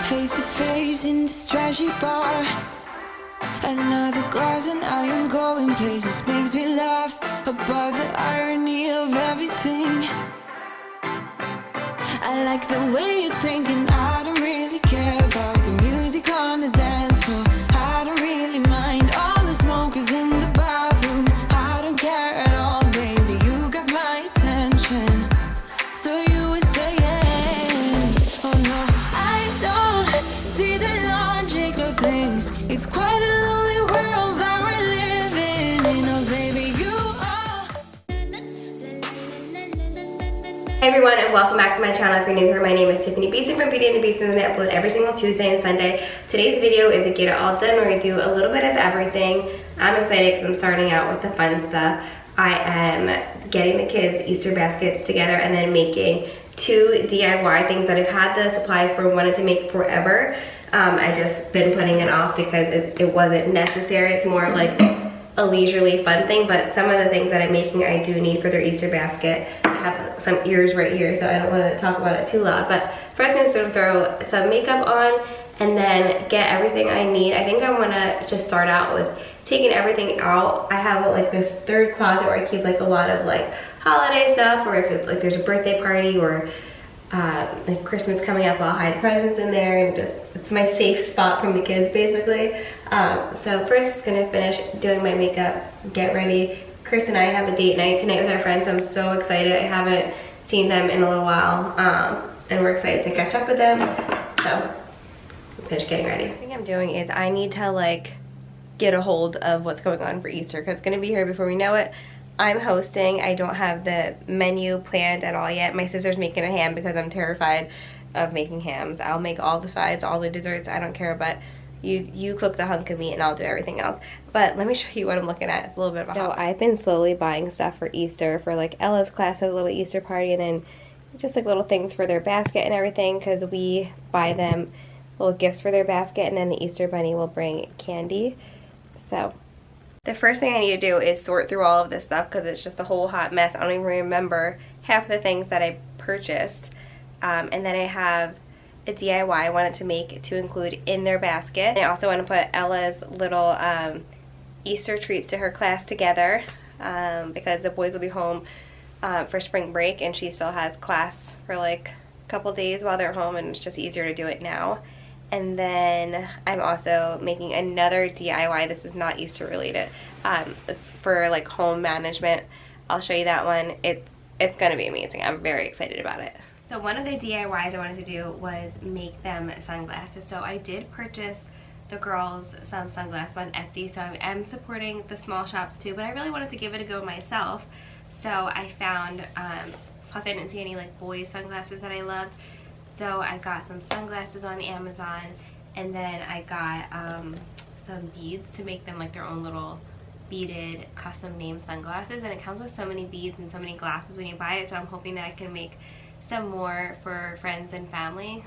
Face to face in this trashy bar. Another glass and I am going places. Makes me laugh about the irony of everything. I like the way you're thinking. I don't really care about the music on the dance floor. I don't really mind all the smokers in the bathroom. I don't care at all, baby. You got my attention. So you were saying, oh no, I don't see the logic of things. It's quite a lonely world that we're living in. Oh baby, you are. Hey everyone, and welcome back to my channel. If you're new here, my name is Tiffani Beaston from Tiffani Beaston, and I upload every single Tuesday and Sunday. Today's video is a get it all done where I do a little bit of everything. I'm excited because I'm starting out with the fun stuff. I am getting the kids' Easter baskets together and then making 2 DIY things that I've had the supplies for, wanted to make forever. I just been putting it off because it wasn't necessary. It's more of like a leisurely fun thing, but some of the things that I'm making I do need for their Easter basket. I have some ears right here, so I don't want to talk about it too loud, but first I'm just going to throw some makeup on and then get everything I need. I think I want to just start out with taking everything out. I have like this third closet where I keep like a lot of like holiday stuff, or if it's like there's a birthday party or like Christmas coming up, I'll hide presents in there, and just it's my safe spot from the kids basically. So first just gonna finish doing my makeup, get ready. Chris and I have a date night tonight with our friends. I'm so excited. I haven't seen them in a little while, and we're excited to catch up with them. So finish getting ready. The thing I'm doing is I need to like get a hold of what's going on for Easter because it's gonna be here before we know it. I'm hosting. I don't have the menu planned at all yet. My sister's making a ham because I'm terrified of making hams. I'll make all the sides, all the desserts, I don't care, but you cook the hunk of meat and I'll do everything else. But let me show you what I'm looking at. It's a little bit of a So I've been slowly buying stuff for Easter for like Ella's class has a little Easter party, and then just like little things for their basket and everything, because we buy them little gifts for their basket, and then the Easter bunny will bring candy. So the first thing I need to do is sort through all of this stuff because it's just a whole hot mess. I don't even remember half the things that I purchased. And then I have a DIY I wanted to make to include in their basket. And I also want to put Ella's little Easter treats to her class together because the boys will be home for spring break, and she still has class for like a couple days while they're home, and it's just easier to do it now. And then I'm also making another DIY. This is not Easter related. It's for like home management. I'll show you that one. It's gonna be amazing. I'm very excited about it. So one of the DIYs I wanted to do was make them sunglasses. So I did purchase the girls some sunglasses on Etsy. So I am supporting the small shops too, but I really wanted to give it a go myself. So I found, plus I didn't see any like boys sunglasses that I loved. So I got some sunglasses on Amazon, and then I got some beads to make them like their own little beaded custom named sunglasses, and it comes with so many beads and so many glasses when you buy it, so I'm hoping that I can make some more for friends and family.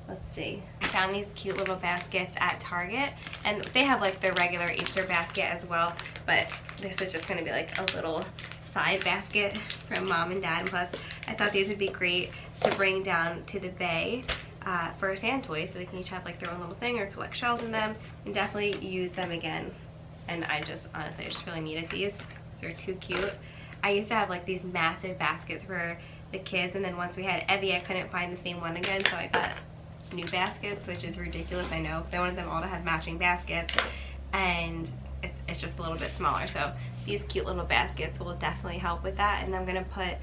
Let's see. I found these cute little baskets at Target, and they have like their regular Easter basket as well, but this is just going to be like a little side basket from mom and dad. And plus I thought these would be great to bring down to the bay for sand toys, so they can each have like their own little thing or collect shells in them, and definitely use them again. And I just honestly I just really needed these. They're too cute. I used to have like these massive baskets for the kids, and then once we had Evie I couldn't find the same one again, so I got new baskets, which is ridiculous, I know, because I wanted them all to have matching baskets, and it's just a little bit smaller. So these cute little baskets will definitely help with that. And I'm gonna put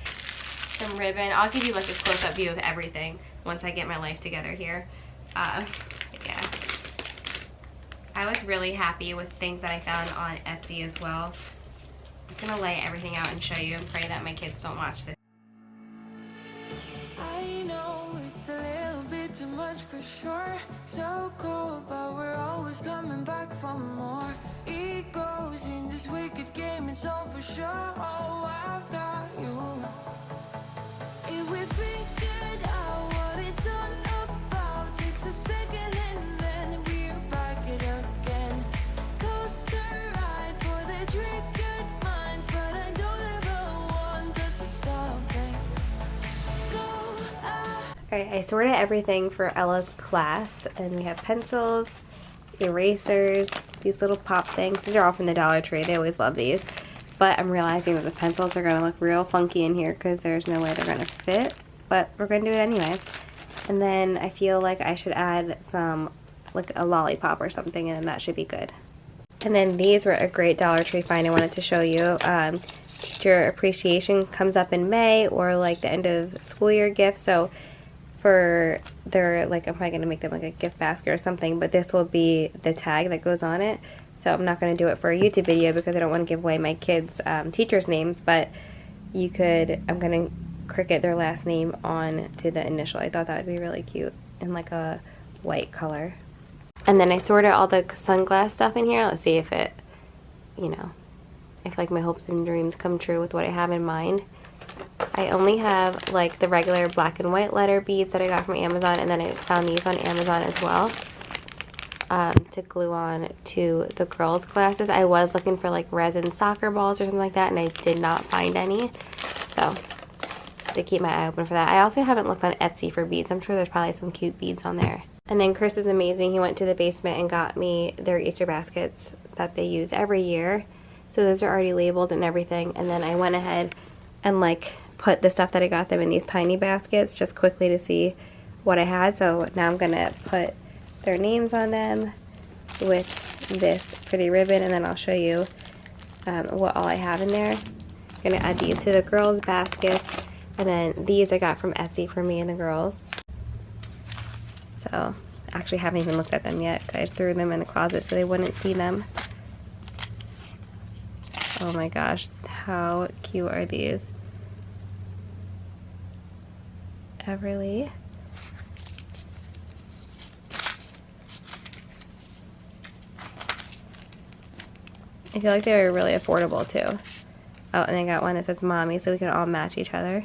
some ribbon. I'll give you like a close-up view of everything once I get my life together here. Yeah, I was really happy with things that I found on Etsy as well. I'm gonna lay everything out and show you, and pray that my kids don't watch this. I know it's a little bit too much for sure. So cold, but we're always coming back for more. It goes in this wicked game, it's all for sure. Oh, I've got you. If we figured out what it's all about, takes a second and then we're back it again. Coaster ride for the triggered minds, but I don't ever want us to stop it. Go Alright, I sorted everything for Ella's class, and we have pencils, erasers, these little pop things. These are all from the Dollar Tree. They always love these. But I'm realizing that the pencils are going to look real funky in here because there's no way they're going to fit. But we're going to do it anyway. And then I feel like I should add some, like a lollipop or something, and then that should be good. And then these were a great Dollar Tree find I wanted to show you. Teacher appreciation comes up in May, or like the end of school year gift. So for their, like, I'm probably going to make them like a gift basket or something, but this will be the tag that goes on it. So I'm not going to do it for a YouTube video because I don't want to give away my kids' teachers' names, but you could, I'm going to cricket their last name on to the initial. I thought that would be really cute in like a white color. And then I sorted all the sunglass stuff in here. Let's see if it, you know, if like my hopes and dreams come true with what I have in mind. I only have like the regular black and white letter beads that I got from Amazon, and then I found these on Amazon as well. To glue on to the girls' glasses. I was looking for like resin soccer balls or something like that, and I did not find any. So to keep my eye open for that. I also haven't looked on Etsy for beads. I'm sure there's probably some cute beads on there. And then Chris is amazing. He went to the basement and got me their Easter baskets that they use every year. So those are already labeled and everything. And then I went ahead and like put the stuff that I got them in these tiny baskets just quickly to see what I had. So now I'm gonna put their names on them with this pretty ribbon, and then I'll show you what all I have in there. I'm gonna add these to the girls' baskets, and then these I got from Etsy for me and the girls. So actually haven't even looked at them yet. I just threw them in the closet so they wouldn't see them. Oh my gosh, how cute are these? Everly. I feel like they were really affordable too. Oh, and I got one that says mommy, so we can all match each other.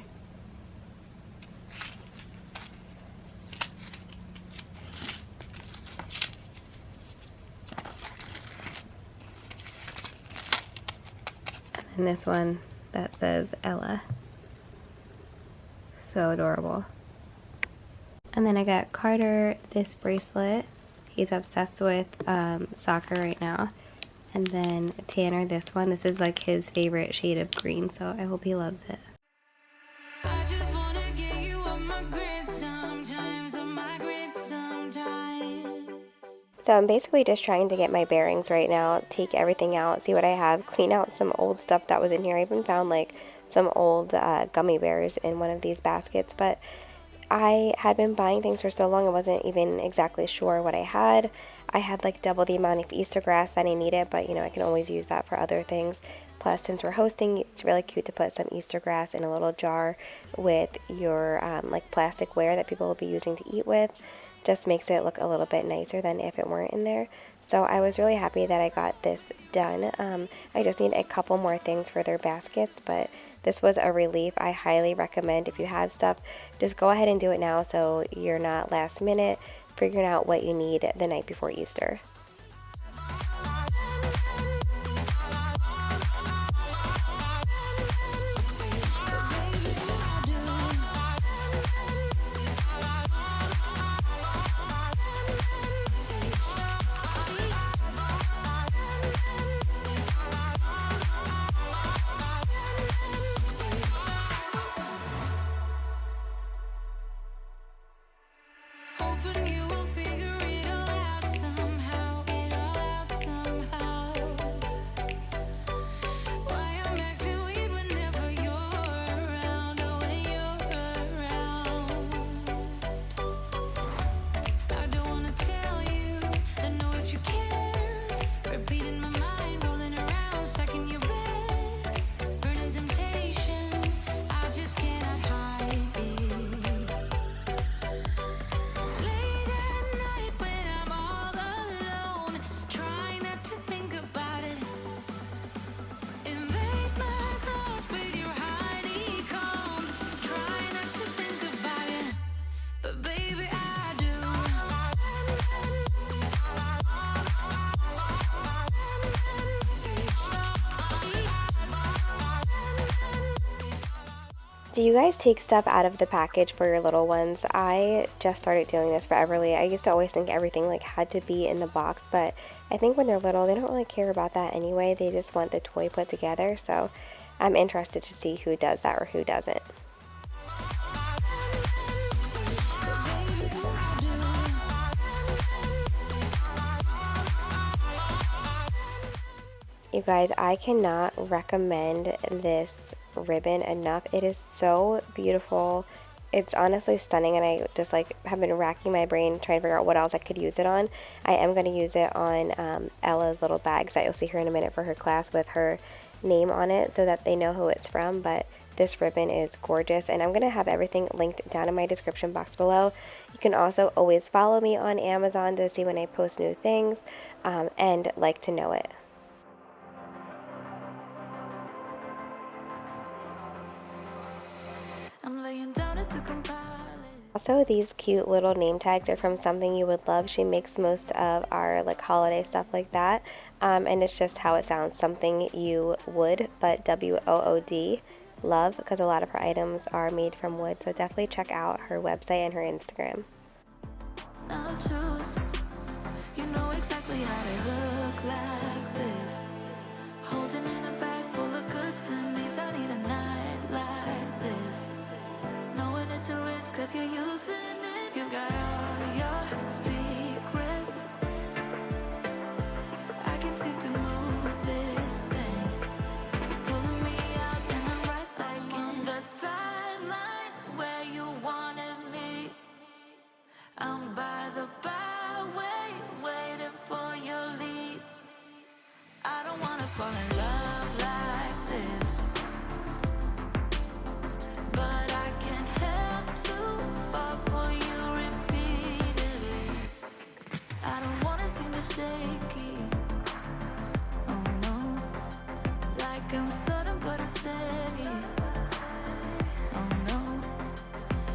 And this one that says Ella. So adorable. And then I got Carter this bracelet. He's obsessed with soccer right now. And then Tanner this one. This is like his favorite shade of green, so I hope he loves it. I just wanna get you on my grid sometimes, on my grid sometimes. So I'm basically just trying to get my bearings right now, take everything out, see what I have, clean out some old stuff that was in here. I even found like some old gummy bears in one of these baskets, but I had been buying things for so long I wasn't even exactly sure what I had. I had like double the amount of Easter grass that I needed, but you know, I can always use that for other things. Plus, since we're hosting, it's really cute to put some Easter grass in a little jar with your like plasticware that people will be using to eat with. Just makes it look a little bit nicer than if it weren't in there. So I was really happy that I got this done. I just need a couple more things for their baskets, but this was a relief. I highly recommend if you have stuff, just go ahead and do it now so you're not last minute figuring out what you need the night before Easter. Hoping you will figure it all out somehow. Do you guys take stuff out of the package for your little ones? I just started doing this for Everly. I used to always think everything like had to be in the box, but I think when they're little, they don't really care about that anyway. They just want the toy put together, so I'm interested to see who does that or who doesn't. You guys, I cannot recommend this ribbon enough. It is so beautiful. It's honestly stunning, and I just like have been racking my brain trying to figure out what else I could use it on. I am going to use it on Ella's little bags that you'll see here in a minute for her class with her name on it so that they know who it's from, but this ribbon is gorgeous, and I'm going to have everything linked down in my description box below. You can also always follow me on Amazon to see when I post new things and like to know it. I'm laying down to compile it. Also, these cute little name tags are from Something You Would Love. She makes most of our like holiday stuff like that, and it's just how it sounds, Something You Would, but WOOD, love, because a lot of her items are made from wood. So definitely check out her website and her Instagram. Now choose. You know exactly how to look like this. Holding in a bag full of goods and needs. I need a night like this. Knowing it's a risk cause you're using it. You got all your secrets. I can seem to move this thing. You're pulling me out and I'm right back in the sideline where you wanted me. I'm by the byway waiting for your lead. I don't wanna fall in love like this, but I can't help to fall for you repeatedly. I don't wanna seem to shaky. Oh no, like I'm sudden but unsteady. Oh no,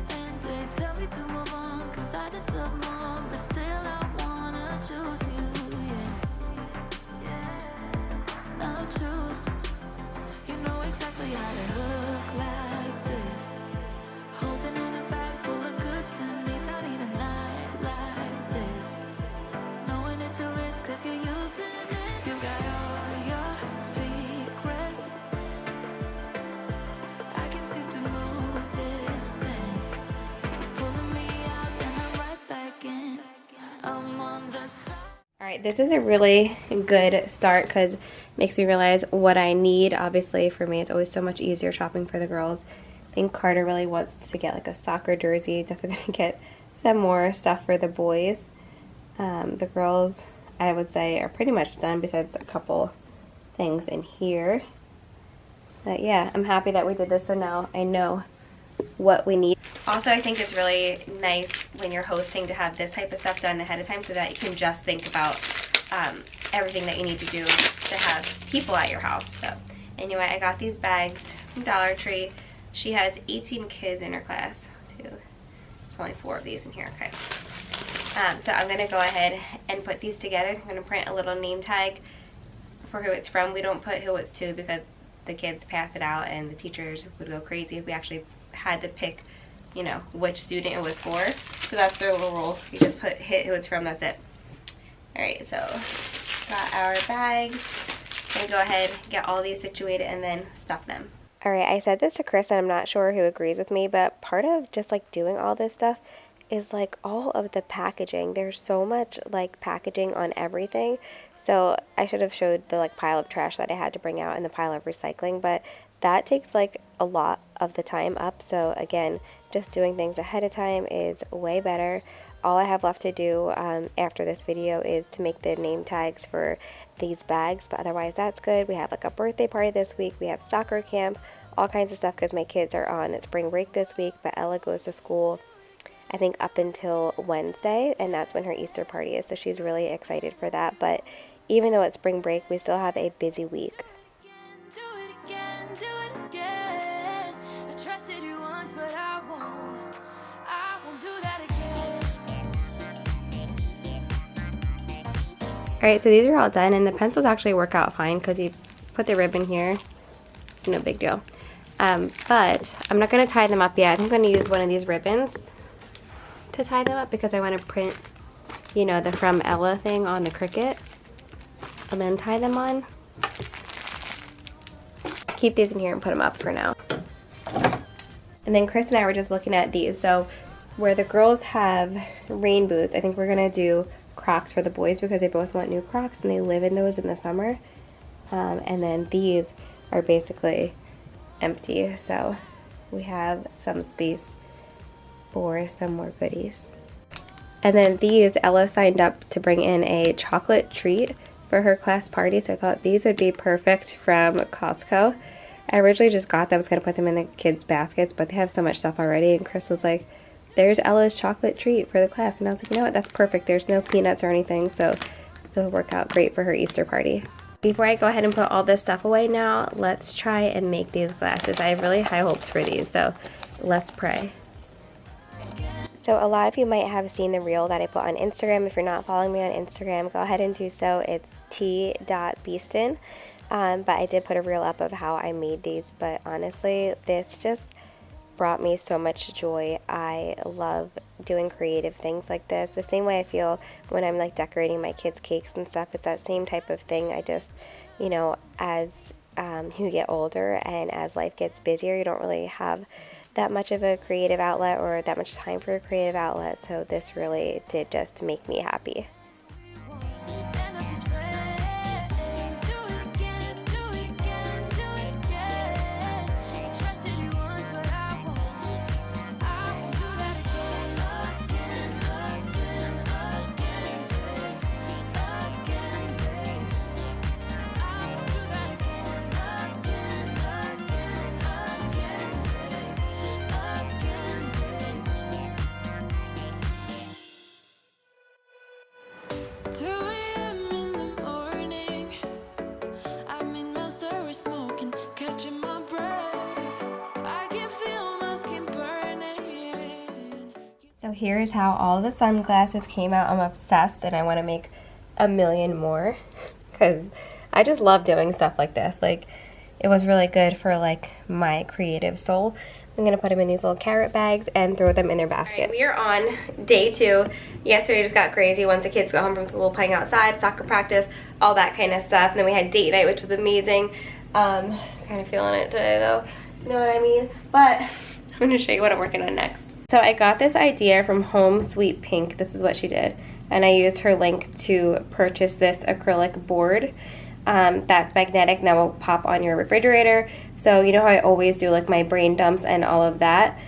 and they tell me to move on cause I deserve more, but still I wanna choose you. Now choose. You know exactly how to look like this. Holding in a bag full of goods and needs. I need a night like this. Knowing it's a risk cause you're using it. You got all your secrets. I can seem to move this thing. You're pulling me out and I'm right back in. I'm on the side. Alright, this is a really good start because it makes me realize what I need. Obviously, for me, it's always so much easier shopping for the girls. I think Carter really wants to get like a soccer jersey. Definitely going to get some more stuff for the boys. The girls, I would say, are pretty much done besides a couple things in here. But yeah, I'm happy that we did this, so now I know what we need. Also, I think it's really nice when you're hosting to have this type of stuff done ahead of time so that you can just think about everything that you need to do to have people at your house. So anyway, I got these bags from Dollar Tree. She has 18 kids in her class too. There's only 4 of these in here. Okay. So I'm going to go ahead and put these together. I'm going to print a little name tag for who it's from. We don't put who it's to because the kids pass it out and the teachers would go crazy if we actually had to pick, you know, which student it was for. So that's their little rule. You just hit who it's from, that's it. Alright, so got our bags. Gonna go ahead, get all these situated, and then stuff them. Alright, I said this to Chris and I'm not sure who agrees with me, but part of just like doing all this stuff is like all of the packaging. There's so much like packaging on everything. So I should have showed the like pile of trash that I had to bring out and the pile of recycling, but that takes like a lot of the time up. So again, just doing things ahead of time is way better. All I have left to do after this video is to make the name tags for these bags, but otherwise that's good. We have like a birthday party this week. We have soccer camp, all kinds of stuff because my kids are on spring break this week, but Ella goes to school I think up until Wednesday, and that's when her Easter party is, so she's really excited for that. But even though it's spring break, we still have a busy week. Alright, so these are all done, and the pencils actually work out fine because you put the ribbon here. It's no big deal. But I'm not going to tie them up yet. I think I'm going to use one of these ribbons to tie them up because I want to print, you know, the From Ella thing on the Cricut and then tie them on. Keep these in here and put them up for now. And then Chris and I were just looking at these. So where the girls have rain boots, I think we're going to do Crocs for the boys because they both want new Crocs and they live in those in the summer. And then these are basically empty, so we have some space for some more goodies. And then these, Ella signed up to bring in a chocolate treat for her class party, so I thought these would be perfect from Costco. I originally just got them, I was going to put them in the kids' baskets, but they have so much stuff already, and Chris was like, there's Ella's chocolate treat for the class, and I was like, you know what, that's perfect. There's no peanuts or anything, so it'll work out great for her Easter party. Before I go ahead and put all this stuff away now, let's try and make these glasses. I have really high hopes for these, so let's pray. So a lot of you might have seen the reel that I put on Instagram. If you're not following me on Instagram, go ahead and do so. It's t.beaston. But I did put a reel up of how I made these, but honestly, this just brought me so much joy. I love doing creative things like this. The same way I feel when I'm like decorating my kids' cakes and stuff. It's that same type of thing. I just, you know, as you get older and as life gets busier, you don't really have that much of a creative outlet or that much time for a creative outlet. So this really did just make me happy. So here's how all the sunglasses came out. I'm obsessed and I want to make a million more because I just love doing stuff like this. Like, it was really good for like my creative soul. I'm going to put them in these little carrot bags and throw them in their basket. Right, we are on day 2. Yesterday just got crazy once the kids got home from school, playing outside, soccer practice, all that kind of stuff. And then we had date night, which was amazing. Kind of feeling it today though, you know what I mean? But I'm going to show you what I'm working on next. So I got this idea from Home Sweet Pink. This is what she did. And I used her link to purchase this acrylic board that's magnetic and that will pop on your refrigerator. So you know how I always do like my brain dumps and all of that?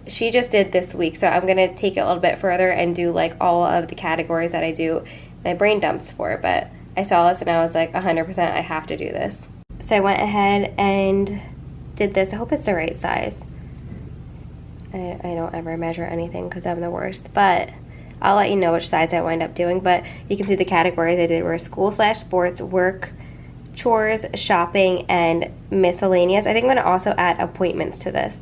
She just did this week, so I'm gonna take it a little bit further and do like all of the categories that I do my brain dumps for. But I saw this and I was like 100% I have to do this. So I went ahead and did this. I hope it's the right size. I don't ever measure anything because I'm the worst, but I'll let you know which size I wind up doing. But you can see the categories I did were school/sports, work, chores, shopping, and miscellaneous. I think I'm going to also add appointments to this.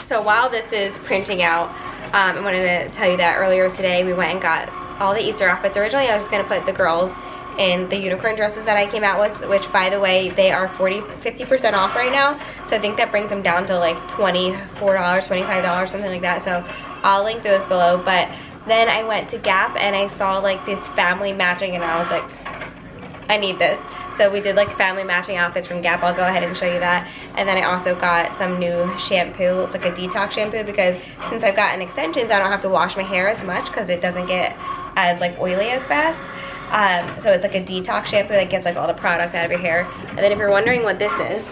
So while this is printing out, I wanted to tell you that earlier today we went and got all the Easter outfits. Originally I was going to put the girls in the unicorn dresses that I came out with, which by the way, they are 50% off right now. So I think that brings them down to like $24, $25, something like that. So I'll link those below. But then I went to Gap and I saw like this family matching and I was like, I need this. So we did like family matching outfits from Gap. I'll go ahead and show you that. And then I also got some new shampoo. It's like a detox shampoo because since I've gotten extensions, I don't have to wash my hair as much because it doesn't get as like oily as fast. So it's like a detox shampoo that gets like all the products out of your hair. And then if you're wondering what this is,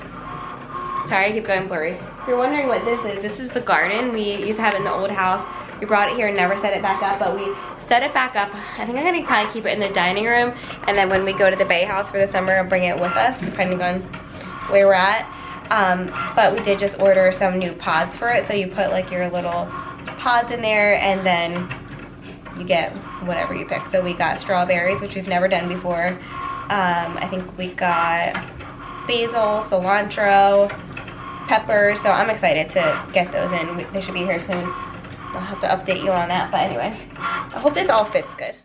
sorry I keep going blurry. If you're wondering what this is the garden. We used to have it in the old house. We brought it here and never set it back up, but we set it back up. I think I'm gonna probably keep it in the dining room, and then when we go to the Bay House for the summer, I'll bring it with us, depending on where we're at. But we did just order some new pods for it, so you put like your little pods in there, and then you get whatever you pick. So we got strawberries, which we've never done before. I think we got basil, cilantro, peppers. So I'm excited to get those in. They should be here soon. I'll have to update you on that. But anyway, I hope this all fits good.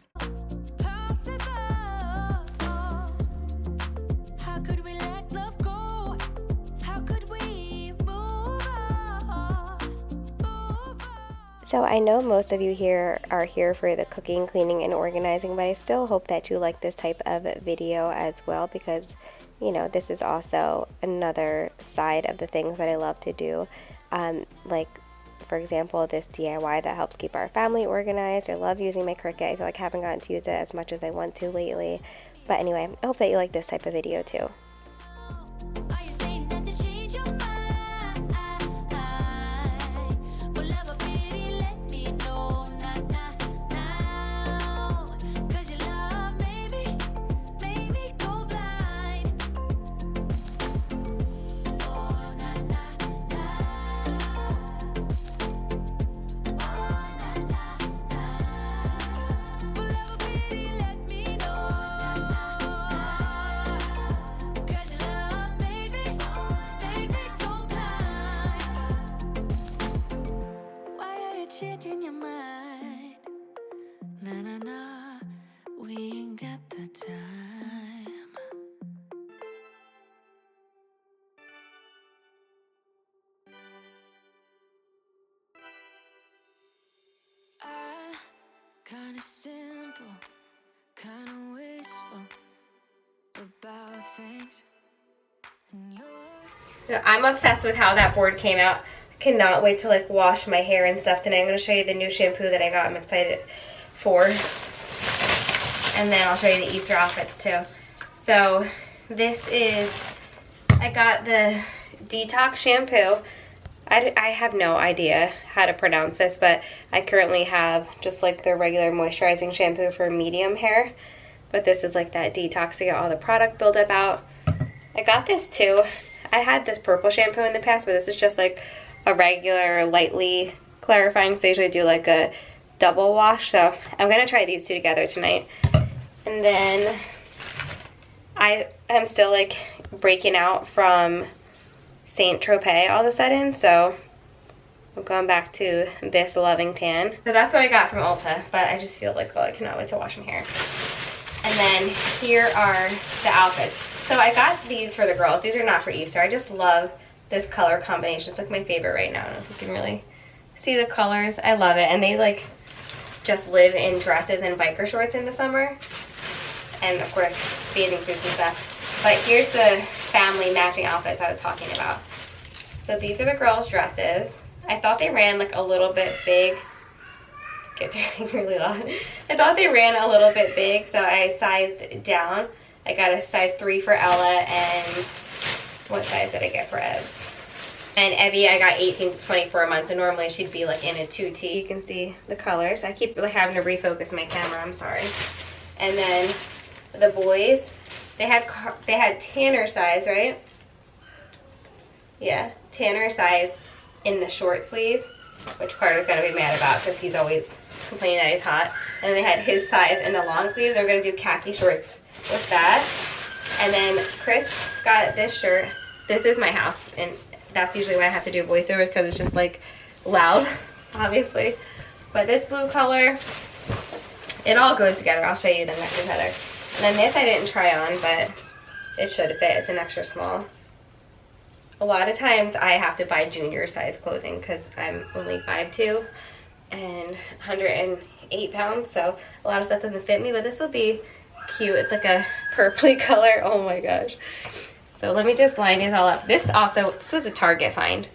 So I know most of you here are here for the cooking, cleaning, and organizing, but I still hope that you like this type of video as well, because, you know, this is also another side of the things that I love to do. Like, for example, this DIY that helps keep our family organized. I love using my Cricut. I feel like I haven't gotten to use it as much as I want to lately. But anyway, I hope that you like this type of video too. Changing your mind, nah, nah, nah, we ain't got the time. I kinda simple, kinda wishful about things, and you're I'm obsessed with how that board came out. Cannot wait to like wash my hair and stuff today. I'm going to show you the new shampoo that I got. I'm excited for. And then I'll show you the Easter outfits too. So this is, I got the Detox shampoo. I have no idea how to pronounce this, but I currently have just like the regular moisturizing shampoo for medium hair. But this is like that detox to get all the product buildup out. I got this too. I had this purple shampoo in the past, but this is just like a regular lightly clarifying, so they usually do like a double wash. So I'm gonna try these two together tonight. And then I am still like breaking out from Saint Tropez all of a sudden, so I'm going back to this Loving Tan. So that's what I got from Ulta, but I just feel like, oh, I cannot wait to wash my hair. And then here are the outfits. So I got these for the girls. These are not for Easter. I just love this color combination. It's like my favorite right now. I don't know if you can really see the colors. I love it. And they like just live in dresses and biker shorts in the summer. And of course, bathing suits and stuff. But here's the family matching outfits I was talking about. So these are the girls' dresses. I thought they ran like a little bit big. It gets really loud. I thought they ran a little bit big, so I sized down. I got a size 3 for Ella, and what size did I get for Evs? And Evie, I got 18 to 24 months, and normally she'd be like in a 2T. You can see the colors. I keep like having to refocus my camera, I'm sorry. And then the boys, they had Tanner size, right? Yeah, Tanner size in the short sleeve, which Carter's gonna be mad about because he's always complaining that he's hot. And they had his size in the long sleeve. They're gonna do khaki shorts with that. And then Chris got this shirt. This is my house, and that's usually why I have to do voiceovers, because it's just like loud, obviously. But this blue color, it all goes together. I'll show you them next together. And then this I didn't try on, but it should fit. It's an extra small. A lot of times I have to buy junior size clothing because I'm only 5'2" and 108 pounds, so a lot of stuff doesn't fit me, but this will be cute. It's like a purpley color. Oh my gosh. So let me just line these all up. This was a Target find.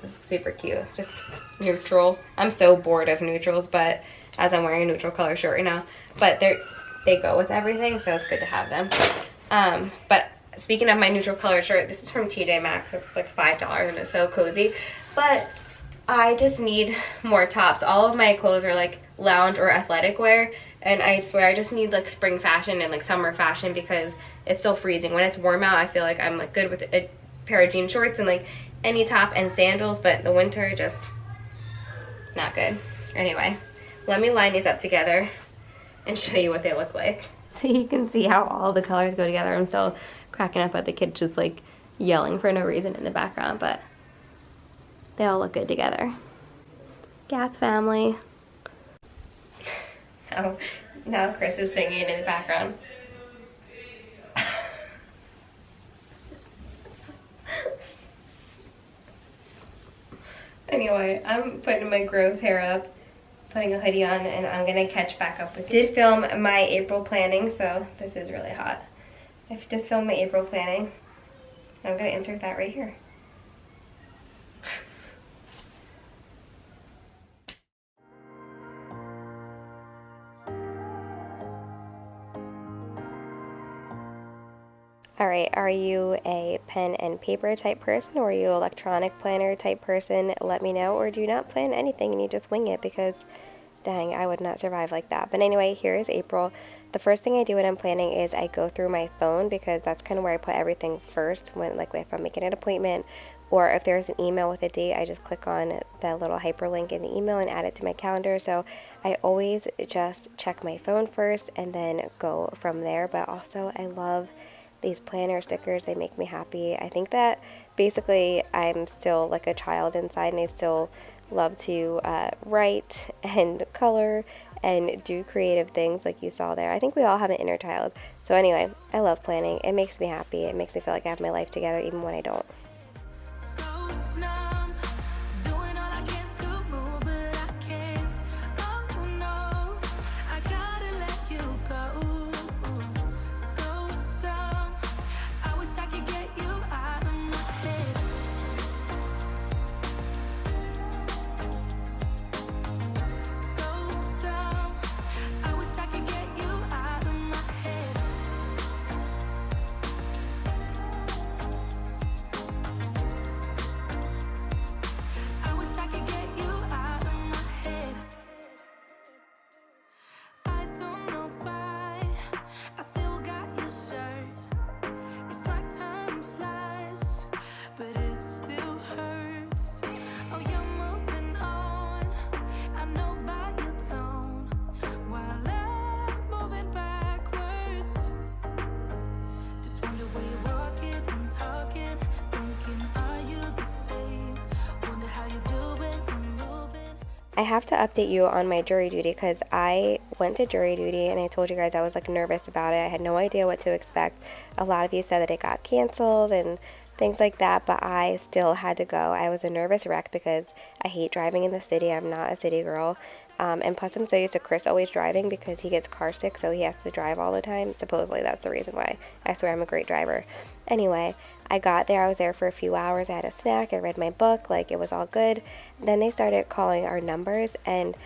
It's super cute. Just neutral. I'm so bored of neutrals, but as I'm wearing a neutral color shirt right now. But they go with everything, so it's good to have them. But speaking of my neutral color shirt, this is from TJ Maxx. It's like $5 and it's so cozy. But I just need more tops. All of my clothes are like lounge or athletic wear, and I swear I just need like spring fashion and like summer fashion because it's still freezing. When it's warm out, I feel like I'm like good with a pair of jean shorts and like any top and sandals, but the winter just not good. Anyway, Let me line these up together and show you what they look like. So you can see how all the colors go together. I'm still cracking up at the kids just like yelling for no reason in the background, but they all look good together. Gap family. Now Chris is singing in the background. Anyway, I'm putting my gross hair up, putting a hoodie on, and I'm gonna catch back up with you. I did film my April planning, so this is really hot. I just filmed my April planning. I'm gonna insert that right here. Alright, are you a pen and paper type person, or are you an electronic planner type person? Let me know. Or do you not plan anything and you just wing it? Because dang, I would not survive like that. But anyway, here is April. The first thing I do when I'm planning is I go through my phone, because that's kind of where I put everything first. When, like, if I'm making an appointment, or if there's an email with a date, I just click on the little hyperlink in the email and add it to my calendar. So I always just check my phone first and then go from there. But also, I love these planner stickers. They make me happy. I think that basically I'm still like a child inside, and I still love to write and color and do creative things like you saw there. I think we all have an inner child. So anyway, I love planning. It makes me happy. It makes me feel like I have my life together even when I don't. I have to update you on my jury duty, because I went to jury duty and I told you guys I was like nervous about it. I had no idea what to expect. A lot of you said that it got canceled and things like that, but I still had to go. I was a nervous wreck because I hate driving in the city. I'm not a city girl. And plus I'm so used to Chris always driving because he gets car sick, so he has to drive all the time. Supposedly that's the reason why. I swear I'm a great driver. Anyway, I got there. I was there for a few hours. I had a snack. I read my book. Like, it was all good. Then they started calling our numbers, and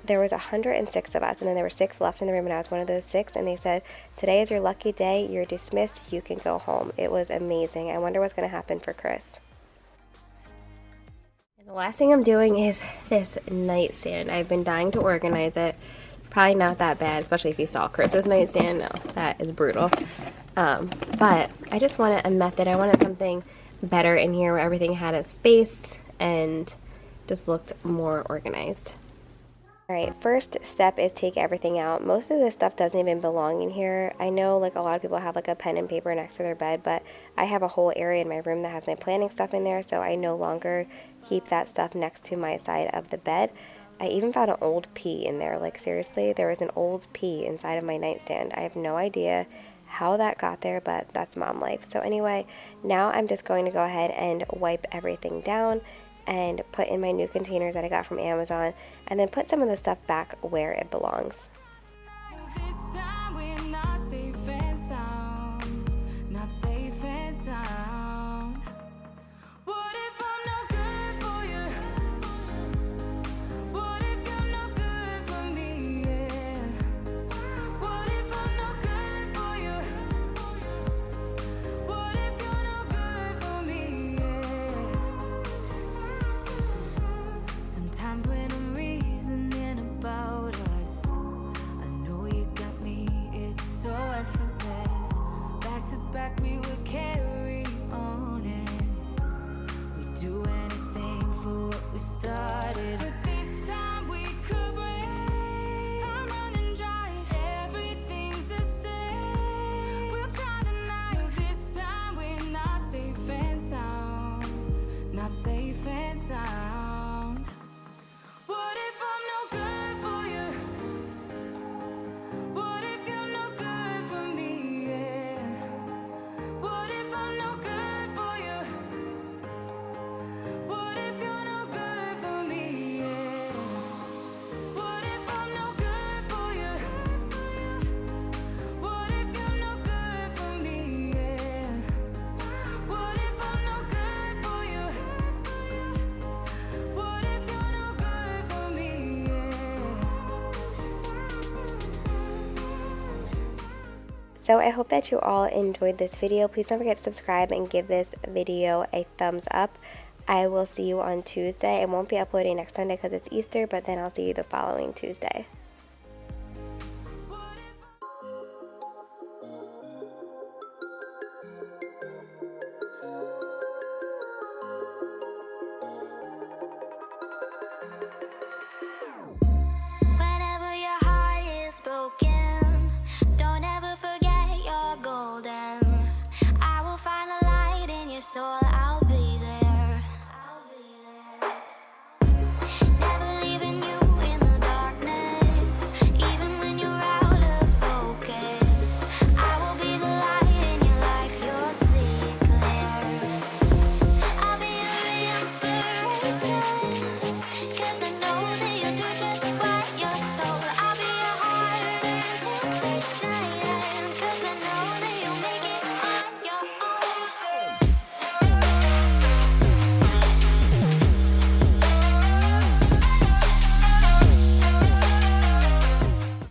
there was 106 of us, and then there were 6 left in the room, and I was one of those 6, and they said, today is your lucky day. You're dismissed. You can go home. It was amazing. I wonder what's going to happen for Chris. And the last thing I'm doing is this nightstand. I've been dying to organize it. Probably not that bad, especially if you saw Chris's nightstand. No, that is brutal. But I just wanted a method. I wanted something better in here where everything had a space and just looked more organized. Alright, first step is take everything out. Most of this stuff doesn't even belong in here. I know like a lot of people have like a pen and paper next to their bed, but I have a whole area in my room that has my planning stuff in there, so I no longer keep that stuff next to my side of the bed. I even found an old pea in there. Like, seriously, there was an old pea inside of my nightstand. I have no idea how that got there, but that's mom life. So anyway, now I'm just going to go ahead and wipe everything down and put in my new containers that I got from Amazon, and then put some of the stuff back where it belongs. We would carry So I hope that you all enjoyed this video. Please don't forget to subscribe and give this video a thumbs up. I will see you on Tuesday. I won't be uploading next Sunday because it's Easter, but then I'll see you the following Tuesday.